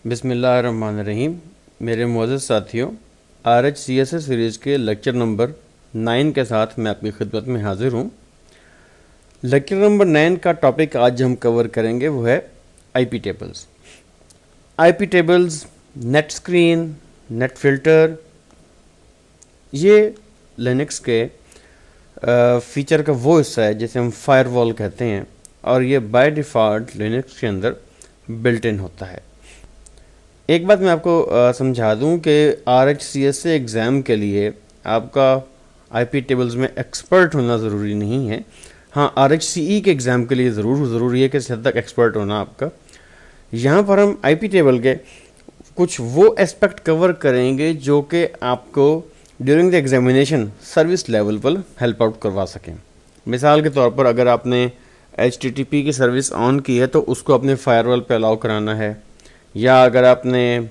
बिस्मिल्लाहिर्रहमानिर्रहीम। मेरे मोअज़्ज़ज़ साथियों, RHCSS सीरीज़ के लेक्चर नंबर 9 के साथ मैं आपकी खिदमत में हाज़िर हूँ। लेक्चर नंबर 9 का टॉपिक आज हम कवर करेंगे वो है IP tables. IP tables, net screen, net filter, ये लिनक्स के फ़ीचर का वो हिस्सा है जिसे हम फायरवॉल कहते हैं, और ये बाय डिफ़ॉल्ट लिनक्स के अंदर बिल्ट इन होता है। एक बात मैं आपको समझा दूं कि RHCSS एग्ज़ाम के लिए आपका IP टेबल्स में एक्सपर्ट होना ज़रूरी नहीं है। हाँ, RHCE के एग्ज़ाम के लिए ज़रूरी है कि इस हद तक एक्सपर्ट होना आपका। यहाँ पर हम IP टेबल के कुछ वो एस्पेक्ट कवर करेंगे जो कि आपको during the examination service level पर हेल्प आउट करवा सकें। मिसाल के तौर पर अगर आपने HTTP की सर्विस ऑन की है तो उसको अपने फायरवॉल पे अलाउ कराना है, या अगर आपने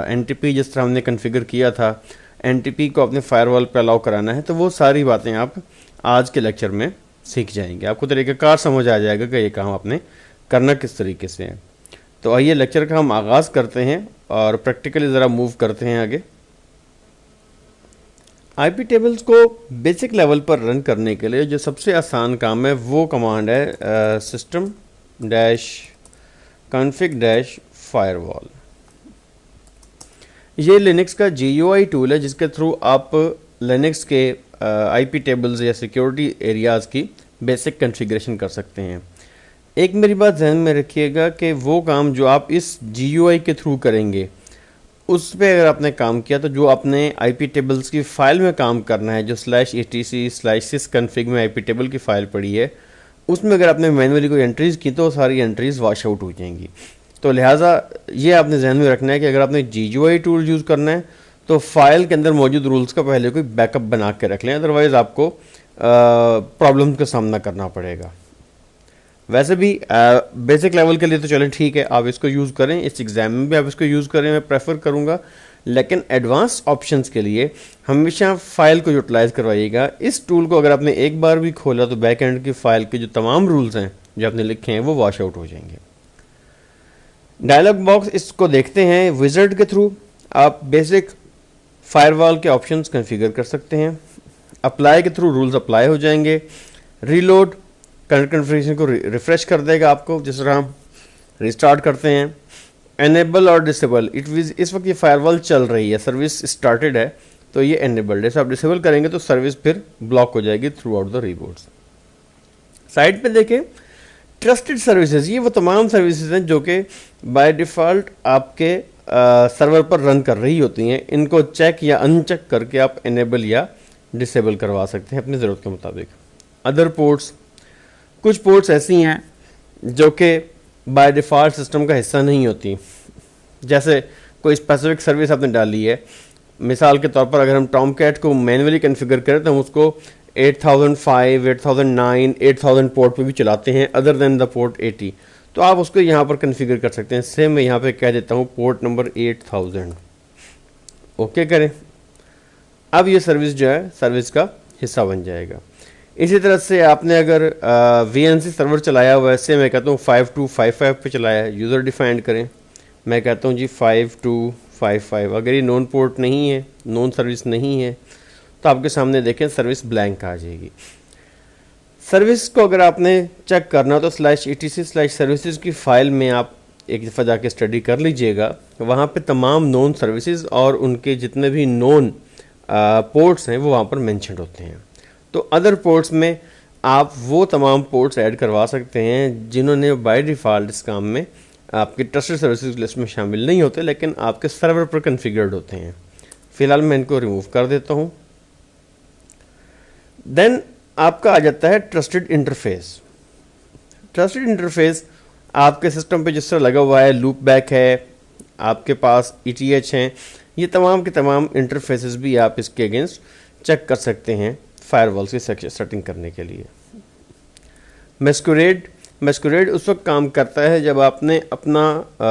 NTP जिस तरह हमने कॉन्फ़िगर किया था NTP को अपने फायरवॉल पे अलाउ कराना है, तो वो सारी बातें आप आज के लेक्चर में सीख जाएंगे। आपको तरीक़ाकार समझ आ जाएगा कि ये काम आपने करना किस तरीके से है। तो आइए लेक्चर का हम आगाज़ करते हैं और प्रैक्टिकली ज़रा मूव करते हैं आगे। IP टेबल्स को बेसिक लेवल पर रन करने के लिए जो सबसे आसान काम है वो कमांड है system -config firewall। ये लिनक्स का GUI टूल है जिसके थ्रू आप लिनक्स के IP टेबल्स या सिक्योरिटी एरियाज़ की बेसिक कॉन्फ़िगरेशन कर सकते हैं। एक मेरी बात ध्यान में रखिएगा कि वो काम जो आप इस GUI के थ्रू करेंगे उस पर अगर आपने काम किया तो जो आपने IP टेबल्स की फ़ाइल में काम करना है, जो /etc/sysconfig में IP टेबल की फ़ाइल पड़ी है, उसमें अगर आपने मैनुअली कोई एंट्रीज़ की तो सारी एंट्रीज़ वॉश आउट हो जाएंगी। तो लिहाजा ये आपने ध्यान में रखना है कि अगर आपने GUI टूल यूज़ करना है तो फाइल के अंदर मौजूद रूल्स का पहले कोई बैकअप बना के रख लें, अदरवाइज़ आपको प्रॉब्लम का सामना करना पड़ेगा। वैसे भी बेसिक लेवल के लिए तो चलें ठीक है, आप इसको यूज़ करें, इस एग्ज़ाम में भी आप इसको यूज़ करें, मैं प्रेफर करूँगा। लेकिन एडवांस ऑप्शंस के लिए हमेशा फ़ाइल को यूटिलाइज़ करवाइएगा। इस टूल को अगर आपने एक बार भी खोला तो बैक एंड की फ़ाइल के जो तमाम रूल्स हैं जो आपने लिखे हैं वो वॉश आउट हो जाएंगे। डायलॉग बॉक्स इसको देखते हैं। विज़ार्ड के थ्रू आप बेसिक फायरवॉल के ऑप्शंस कॉन्फ़िगर कर सकते हैं। अप्लाई के थ्रू रूल्स अप्लाई हो जाएंगे। रीलोड करंट कॉन्फ़िगरेशन को रिफ्रेश कर देगा आपको, जिस तरह हम रिस्टार्ट करते हैं। एनेबल और डिसेबल, इस वक्त ये फायरवॉल चल रही है, सर्विस स्टार्टेड है तो ये एनेबल्ड है। आप डिसेबल करेंगे तो सर्विस फिर ब्लॉक हो जाएगी through out the reboots. Side पे देखें ट्रस्टेड सर्विसेज, ये वो तमाम सर्विसेज हैं जो कि बाय डिफ़ॉल्ट आपके सर्वर पर रन कर रही होती हैं। इनको चेक या अनचेक करके आप एनेबल या डिसेबल करवा सकते हैं अपनी ज़रूरत के मुताबिक। अदर पोर्ट्स, कुछ पोर्ट्स ऐसी हैं जो कि बाय डिफ़ॉल्ट सिस्टम का हिस्सा नहीं होती। जैसे कोई स्पेसिफिक सर्विस आपने डाली है, मिसाल के तौर पर अगर हम टॉमकैट को मैनुअली कॉन्फ़िगर करें तो हम उसको 8005, 8009, 8000 पोर्ट पे भी चलाते हैं अदर देन द पोर्ट 80, तो आप उसको यहाँ पर कॉन्फ़िगर कर सकते हैं। सेम मैं यहाँ पे कह देता हूँ पोर्ट नंबर 8000, ओके करें। अब ये सर्विस जो है सर्विस का हिस्सा बन जाएगा। इसी तरह से आपने अगर VNC सर्वर चलाया हुआ है, से मैं कहता हूँ 5255 पे चलाया है, यूज़र डिफाइंड करें। मैं कहता हूँ जी 5255। अगर ये नॉन पोर्ट नहीं है, नॉन सर्विस नहीं है, तो आपके सामने देखें सर्विस ब्लैंक आ जाएगी। सर्विस को अगर आपने चेक करना तो /etc/services की फ़ाइल में आप एक दफ़ा जाके स्टडी कर लीजिएगा। वहाँ पे तमाम नॉन सर्विसेज और उनके जितने भी नॉन पोर्ट्स हैं वो वहाँ पर मेंशन होते हैं। तो अदर पोर्ट्स में आप वो तमाम पोर्ट्स ऐड करवा सकते हैं जिन्होंने बाय डिफ़ॉल्ट इस काम में आपकी ट्रस्टेड सर्विसेज लिस्ट में शामिल नहीं होते, लेकिन आपके सर्वर पर कॉन्फ़िगर्ड होते हैं। फ़िलहाल मैं इनको रिमूव कर देता हूँ। देन आपका आ जाता है ट्रस्टेड इंटरफेस। ट्रस्टेड इंटरफेस आपके सिस्टम पे जिस तरह लगा हुआ है, लूप बैक है, आपके पास ETH हैं, ये तमाम के तमाम इंटरफेसेस भी आप इसके अगेंस्ट चेक कर सकते हैं फायरवॉल की सेटिंग करने के लिए। मैस्कुरेड उस वक्त काम करता है जब आपने अपना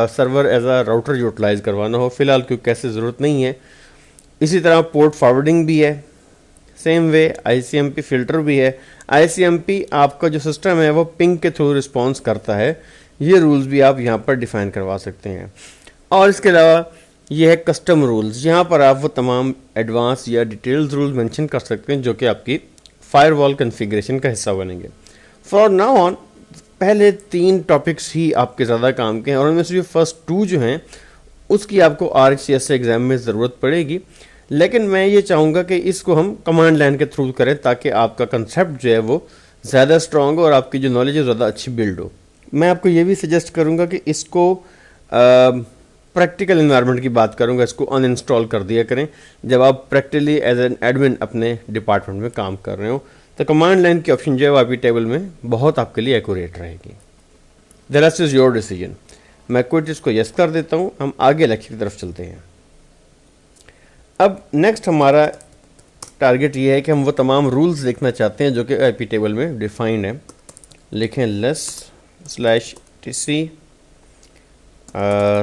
सर्वर एज आ राउटर यूटिलाइज करवाना हो। फ़िलहाल क्योंकि ऐसे ज़रूरत नहीं है। इसी तरह पोर्ट फॉरवर्डिंग भी है, सेम वे ICMP फ़िल्टर भी है। ICMP आपका जो सिस्टम है वो पिंग के थ्रू रिस्पॉन्स करता है। ये रूल्स भी आप यहाँ पर डिफ़ाइन करवा सकते हैं। और इसके अलावा ये है कस्टम रूल्स, यहाँ पर आप वो तमाम एडवांस या डिटेल्स रूल्स मेंशन कर सकते हैं जो कि आपकी फायरवॉल कॉन्फ़िगरेशन का हिस्सा बनेंगे। फॉर नाउ ऑन पहले 3 टॉपिक्स ही आपके ज़्यादा काम के हैं और उनमें से जो फर्स्ट 2 जो हैं उसकी आपको RHCS एग्ज़ाम में ज़रूरत पड़ेगी, लेकिन मैं ये चाहूँगा कि इसको हम कमांड लाइन के थ्रू करें ताकि आपका कंसेप्ट जो है वो ज़्यादा स्ट्रॉन्ग हो और आपकी जो नॉलेज है ज़्यादा अच्छी बिल्ड हो। मैं आपको ये भी सजेस्ट करूँगा कि इसको प्रैक्टिकल इन्वायरमेंट की बात करूँगा, इसको अनइंस्टॉल कर दिया करें जब आप प्रैक्टिकली एज एन एडमिन अपने डिपार्टमेंट में काम कर रहे हो, तो कमांड लाइन की ऑप्शन जो है IP टेबल में बहुत आपके लिए एक्यूरेट रहेगी। The rest is your decision. मैं क्विट इसको यस कर देता हूँ, हम आगे लेक्चर की तरफ चलते हैं। अब नेक्स्ट हमारा टारगेट ये है कि हम वो तमाम रूल्स देखना चाहते हैं जो कि IP टेबल में डिफाइंड है। लिखें less/tc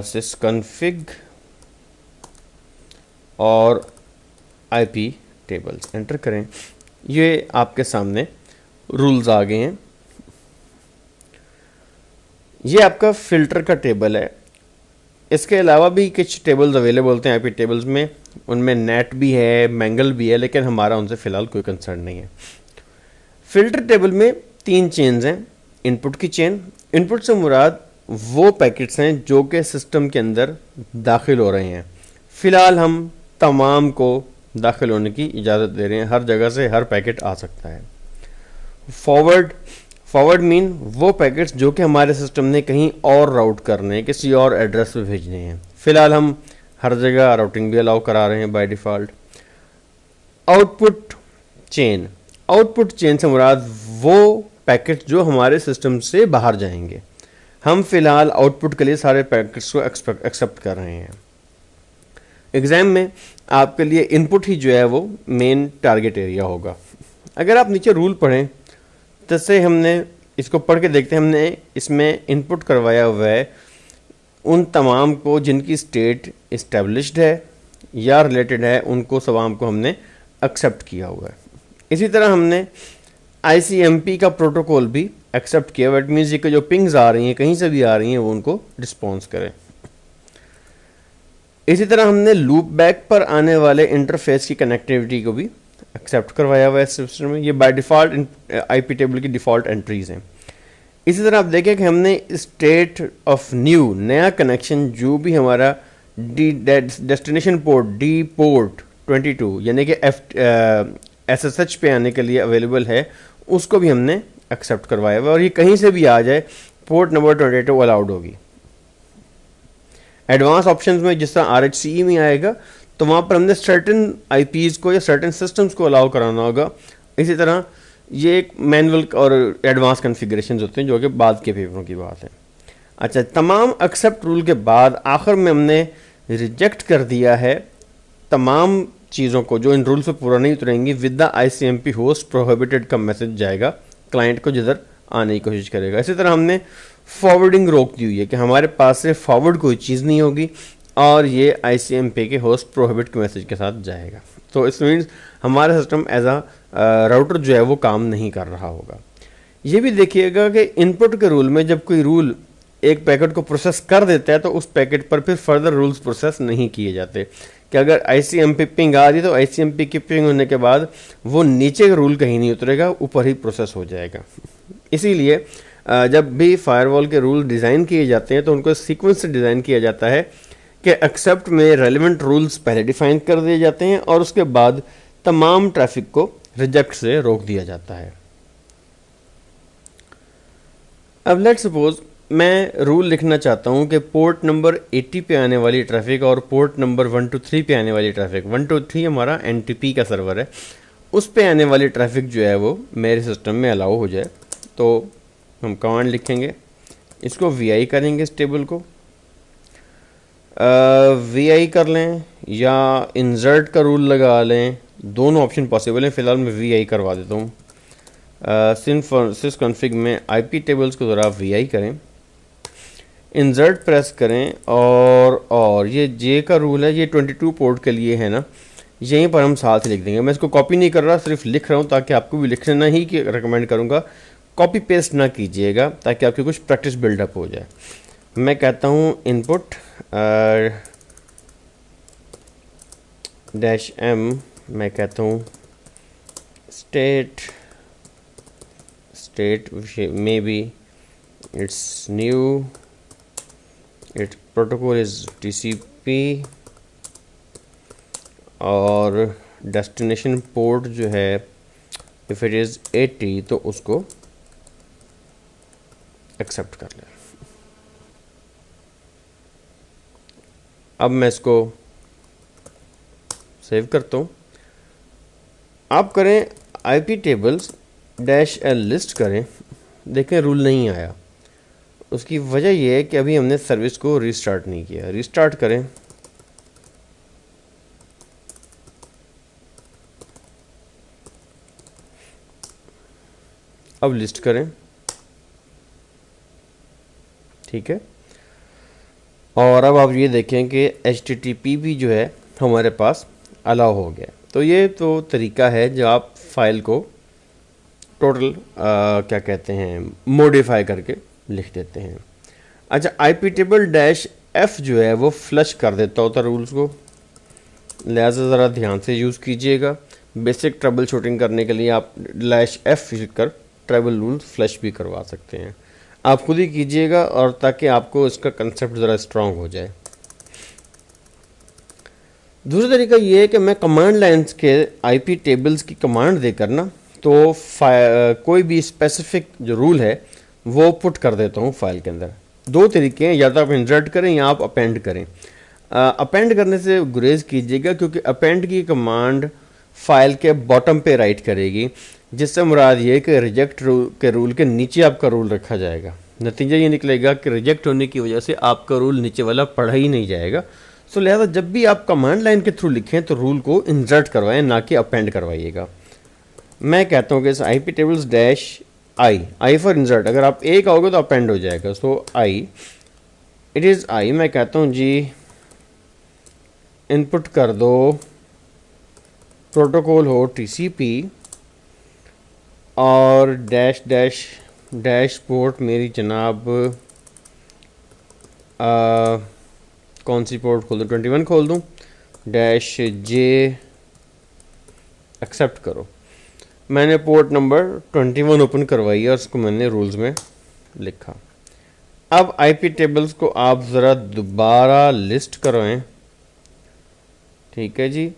sysconfig और IP टेबल्स एंटर करें। ये आपके सामने रूल्स आ गए हैं। ये आपका फिल्टर का टेबल है। इसके अलावा भी कुछ टेबल्स अवेलेबल होते हैं IP टेबल्स में, उनमें नेट भी है, मैंगल भी है, लेकिन हमारा उनसे फ़िलहाल कोई कंसर्न नहीं है। फिल्टर टेबल में 3 चेन्स हैं। इनपुट की चेन, इनपुट से मुराद वो पैकेट्स हैं जो कि सिस्टम के अंदर दाखिल हो रहे हैं। फ़िलहाल हम तमाम को दाखिल होने की इजाज़त दे रहे हैं, हर जगह से हर पैकेट आ सकता है। फॉरवर्ड मीन वो पैकेट्स जो कि हमारे सिस्टम ने कहीं और राउट करने हैं, किसी और एड्रेस पे भेजने हैं। फ़िलहाल हम हर जगह राउटिंग भी अलाउ करा रहे हैं बाय डिफ़ॉल्ट। आउटपुट चेन से मुराद वो पैकेट जो हमारे सिस्टम से बाहर जाएंगे। हम फ़िलहाल आउटपुट के लिए सारे पैकेट्स को एक्सेप्ट कर रहे हैं। एग्ज़ाम में आपके लिए इनपुट ही जो है वो मेन टारगेट एरिया होगा। अगर आप नीचे रूल पढ़ें, जैसे हमने इसको पढ़ के देखते हैं, हमने इसमें इनपुट करवाया हुआ है उन तमाम को जिनकी स्टेट इस्टेब्लिश्ड है या रिलेटेड है, उनको तमाम को हमने एक्सेप्ट किया हुआ है। इसी तरह हमने ICMP का प्रोटोकॉल भी एक्सेप्ट किया। वैट मीन्स ये जो पिंग्स आ रही हैं कहीं से भी आ रही हैं वो उनको रिस्पॉन्स करें। इसी तरह हमने लूप बैक पर आने वाले इंटरफेस की कनेक्टिविटी को भी एक्सेप्ट करवाया हुआ है सिस्टम में। ये बाय डिफ़ॉल्ट IP टेबल की डिफ़ॉल्ट एंट्रीज़ हैं। इसी तरह आप देखें कि हमने स्टेट ऑफ नया कनेक्शन जो भी हमारा डेस्टिनेशन पोर्ट D पोर्ट 22 यानी कि SSH पे आने के लिए अवेलेबल है, उसको भी हमने एक्सेप्ट करवाया हुआ है और ये कहीं से भी आ जाए पोर्ट नंबर 22 अलाउड होगी। एडवांस ऑप्शंस में जिस तरह RHCE में आएगा तो वहाँ पर हमने सर्टेन IPs को या सर्टेन सिस्टम्स को अलाउ कराना होगा। इसी तरह ये एक मैनुअल और एडवांस कॉन्फ़िगरेशंस होते हैं जो कि बाद के पेपरों की बात है। अच्छा, तमाम एक्सेप्ट रूल के बाद आखिर में हमने रिजेक्ट कर दिया है तमाम चीज़ों को जो इन रूल्स पे पूरा नहीं उतरेंगी। With the ICMP host prohibited का मैसेज जाएगा क्लाइंट को जिधर आने की कोशिश करेगा। इसी तरह हमने फॉरवर्डिंग रोक दी हुई है कि हमारे पास से फॉरवर्ड कोई चीज़ नहीं होगी और ये ICMP के होस्ट प्रोहिबिट के मैसेज के साथ जाएगा। तो इस मीन्स हमारा सिस्टम एज अ राउटर जो है वो काम नहीं कर रहा होगा। ये भी देखिएगा कि इनपुट के रूल में जब कोई रूल एक पैकेट को प्रोसेस कर देता है तो उस पैकेट पर फिर फर्दर रूल्स प्रोसेस नहीं किए जाते। कि अगर ICMP पिंग आ रही तो ICMP की पिंग होने के बाद वो नीचे का रूल कहीं नहीं उतरेगा, ऊपर ही प्रोसेस हो जाएगा। इसीलिए जब भी फायरवॉल के रूल डिज़ाइन किए जाते हैं तो उनको सीक्वेंस से डिज़ाइन किया जाता है कि एक्सेप्ट में रेलेवेंट रूल्स पहले डिफाइन कर दिए जाते हैं और उसके बाद तमाम ट्रैफिक को रिजेक्ट से रोक दिया जाता है। अब लेट्स सपोज मैं रूल लिखना चाहता हूं कि पोर्ट नंबर 80 पे आने वाली ट्रैफिक और पोर्ट नंबर 123 पे आने वाली ट्रैफिक, 123 हमारा NTP का सर्वर है, उस पे आने वाली ट्रैफिक जो है वो मेरे सिस्टम में अलाउ हो जाए। तो हम कमांड लिखेंगे, इसको VI करेंगे, इस टेबल को VI कर लें या इंसर्ट का रूल लगा लें, दोनों ऑप्शन पॉसिबल हैं। फ़िलहाल मैं VI करवा देता हूँ। sysconfig में IP टेबल्स को ज़रा VI करें, इंसर्ट प्रेस करें और ये J का रूल है, ये 22 पोर्ट के लिए है ना, यहीं पर हम साथ ही लिख देंगे। मैं इसको कॉपी नहीं कर रहा, सिर्फ लिख रहा हूँ ताकि आपको भी लिखना ही कि रिकमेंड करूँगा कॉपी पेस्ट ना कीजिएगा ताकि आपकी कुछ प्रैक्टिस बिल्डअप हो जाए। मैं कहता हूँ इनपुट डैश एम मैं कहता हूँ state may be it's new, it's protocol is TCP, और डेस्टिनेशन पोर्ट जो है इफ़ इट इज़ 80 तो उसको एक्सेप्ट कर लें। अब मैं इसको सेव करता हूँ। आप करें IP tables dash L list करें, देखें रूल नहीं आया। उसकी वजह यह है कि अभी हमने सर्विस को रीस्टार्ट नहीं किया। रीस्टार्ट करें, अब लिस्ट करें, ठीक है। और अब आप ये देखें कि HTTP भी जो है हमारे पास अलाउ हो गया। तो ये तो तरीका है जो आप फाइल को टोटल क्या कहते हैं मॉडिफाई करके लिख देते हैं। अच्छा, IP टेबल डैश एफ जो है वो फ्लश कर देता होता रूल्स को, लिहाजा ज़रा ध्यान से यूज़ कीजिएगा। बेसिक ट्रबल शूटिंग करने के लिए आप डैश एफ लिख कर ट्रबल रूल्स फ्लश भी करवा सकते हैं। आप खुद ही कीजिएगा और ताकि आपको इसका कंसेप्ट ज़रा स्ट्रांग हो जाए। दूसरा तरीका ये है कि मैं कमांड लाइन्स के आईपी टेबल्स की कमांड देकर ना तो कोई भी स्पेसिफिक जो रूल है वो पुट कर देता हूँ फाइल के अंदर। दो तरीके हैं, या तो आप इंसर्ट करें या आप अपेंड करें। अपेंड करने से गुरेज कीजिएगा क्योंकि अपेंड की कमांड फाइल के बॉटम पे राइट करेगी, जिससे मुराद ये कि रिजेक्ट के रूल के नीचे आपका रूल रखा जाएगा। नतीजा ये निकलेगा कि रिजेक्ट होने की वजह से आपका रूल नीचे वाला पढ़ा ही नहीं जाएगा। सो लिहाजा जब भी आप कमांड लाइन के थ्रू लिखें तो रूल को इंसर्ट करवाएं, ना कि अपेंड करवाइएगा। मैं कहता हूँ कि इस I P tables dash I for insert, अगर आप एक आओगे तो अपेंड हो जाएगा। सो आई, इट इज़ आई, मैं कहता हूँ जी इनपुट कर दो प्रोटोकॉल हो टीसीपी और डैश डैश डैश पोर्ट मेरी जनाब कौन सी पोर्ट खोल दूँ, 21 खोल दूँ, डैश जे एक्सेप्ट करो। मैंने पोर्ट नंबर 21 ओपन करवाई है और उसको मैंने रूल्स में लिखा। अब आईपी टेबल्स को आप ज़रा दोबारा लिस्ट करवाएं, ठीक है जी।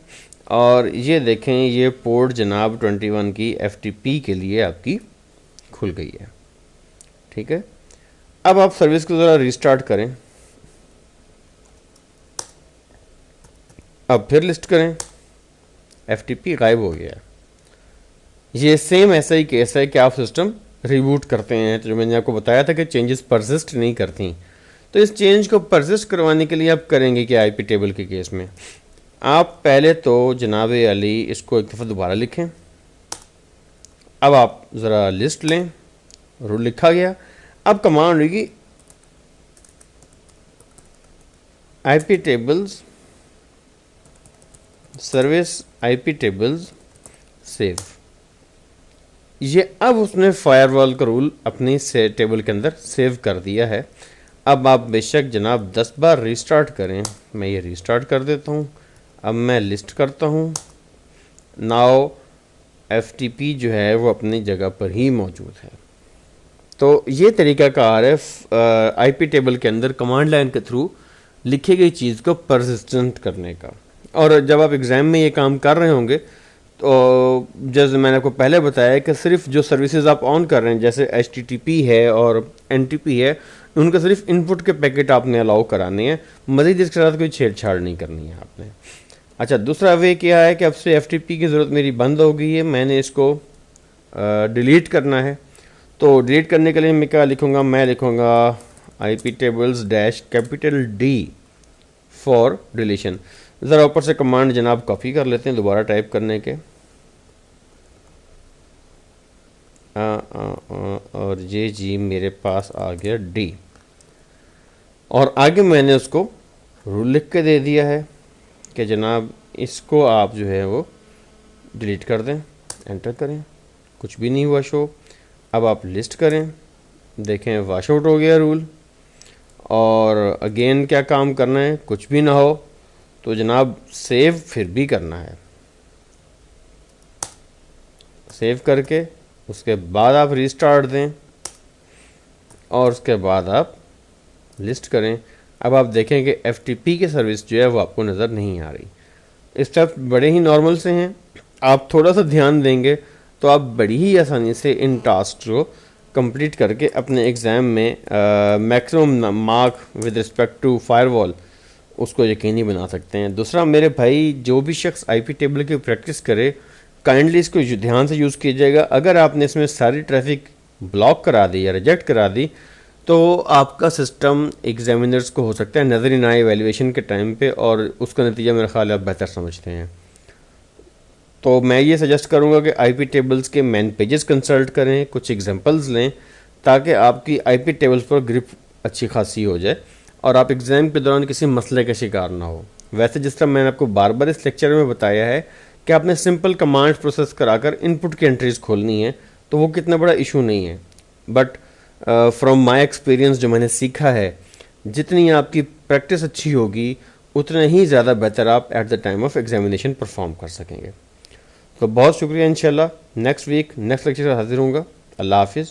और ये देखें ये पोर्ट जनाब 21 की FTP के लिए आपकी खुल गई है, ठीक है। अब आप सर्विस को ज़रा रिस्टार्ट करें, अब फिर लिस्ट करें, FTP गायब हो गया। ये सेम ऐसा ही केस है कि आप सिस्टम रिबूट करते हैं, जो मैंने आपको बताया था कि चेंजेस परसिस्ट नहीं करती। तो इस चेंज को परसिस्ट करवाने के लिए आप करेंगे कि आईपी टेबल के केस में आप पहले तो जनाब अली इसको एक दफ़ा दोबारा लिखें। अब आप ज़रा लिस्ट लें, रूल लिखा गया। अब कमांड होगी IP tables service IP tables save. ये अब उसने फायरवॉल का रूल अपनी से टेबल के अंदर सेव कर दिया है। अब आप बेशक जनाब 10 बार रिस्टार्ट करें, मैं ये रिस्टार्ट कर देता हूँ। अब मैं लिस्ट करता हूँ, नाउ FTP जो है वो अपनी जगह पर ही मौजूद है। तो ये तरीक़ाकार है आईपी टेबल के अंदर कमांड लाइन के थ्रू लिखी गई चीज़ को परसिस्टेंट करने का। और जब आप एग्ज़ाम में ये काम कर रहे होंगे तो जैसे मैंने आपको पहले बताया कि सिर्फ जो सर्विसेज आप ऑन कर रहे हैं जैसे HTTP है और NTP है, उनका सिर्फ इनपुट के पैकेट आपने अलाउ कराने हैं, मज़ीद इसके साथ कोई छेड़छाड़ नहीं करनी है आपने। अच्छा, दूसरा वे क्या है कि अब से FTP की ज़रूरत मेरी बंद हो गई है, मैंने इसको डिलीट करना है। तो डिलीट करने के लिए मैं क्या लिखूँगा, मैं लिखूँगा IP tables dash capital D for deletion. ज़रा ऊपर से कमांड जनाब कॉपी कर लेते हैं दोबारा टाइप करने के। और ये जी मेरे पास आ गया D, और आगे मैंने उसको रूल लिख के दे दिया है कि जनाब इसको आप जो है वो डिलीट कर दें। एंटर करें, कुछ भी नहीं हुआ शो। अब आप लिस्ट करें, देखें वॉश आउट हो गया रूल। और अगेन क्या काम करना है, कुछ भी ना हो तो जनाब सेव फिर भी करना है। सेव करके उसके बाद आप रीस्टार्ट दें और उसके बाद आप लिस्ट करें। अब आप देखें कि FTP की सर्विस जो है वो आपको नज़र नहीं आ रही। स्टेप बड़े ही नॉर्मल से हैं, आप थोड़ा सा ध्यान देंगे तो आप बड़ी ही आसानी से इन टास्क को कंप्लीट करके अपने एग्ज़ाम में maximum mark with respect to firewall उसको यकीनी बना सकते हैं। दूसरा मेरे भाई, जो भी शख्स IP टेबल की प्रैक्टिस करे काइंडली इसको ध्यान से यूज़ कीजिएगा। अगर आपने इसमें सारी ट्रैफिक ब्लॉक करा दी या रिजेक्ट करा दी तो आपका सिस्टम एग्जामिनर्स को हो सकता है नज़र ही ना आए एवेल्यूएशन के टाइम पे, और उसका नतीजा मेरा ख्याल है आप बेहतर समझते हैं। तो मैं ये सजेस्ट करूँगा कि IP टेबल्स के मैन पेजेस कंसल्ट करें, कुछ एग्जांपल्स लें ताकि आपकी IP टेबल्स पर ग्रिप अच्छी खासी हो जाए और आप एग्ज़ाम के दौरान किसी मसले का शिकार ना हो। वैसे जिस तरह मैंने आपको बार बार इस लेक्चर में बताया है कि आपने सिंपल कमांड प्रोसेस कराकर इनपुट की एंट्रीज खोलनी है तो वो कितना बड़ा इशू नहीं है। बट फ्रॉम माई एक्सपीरियंस जो मैंने सीखा है, जितनी आपकी प्रैक्टिस अच्छी होगी उतना ही ज़्यादा बेहतर आप at the time of examination perform कर सकेंगे। तो बहुत शुक्रिया। इंशाल्लाह नेक्स्ट वीक नेक्स्ट लेक्चर हाजिर होऊंगा। अल्लाह हाफिज़।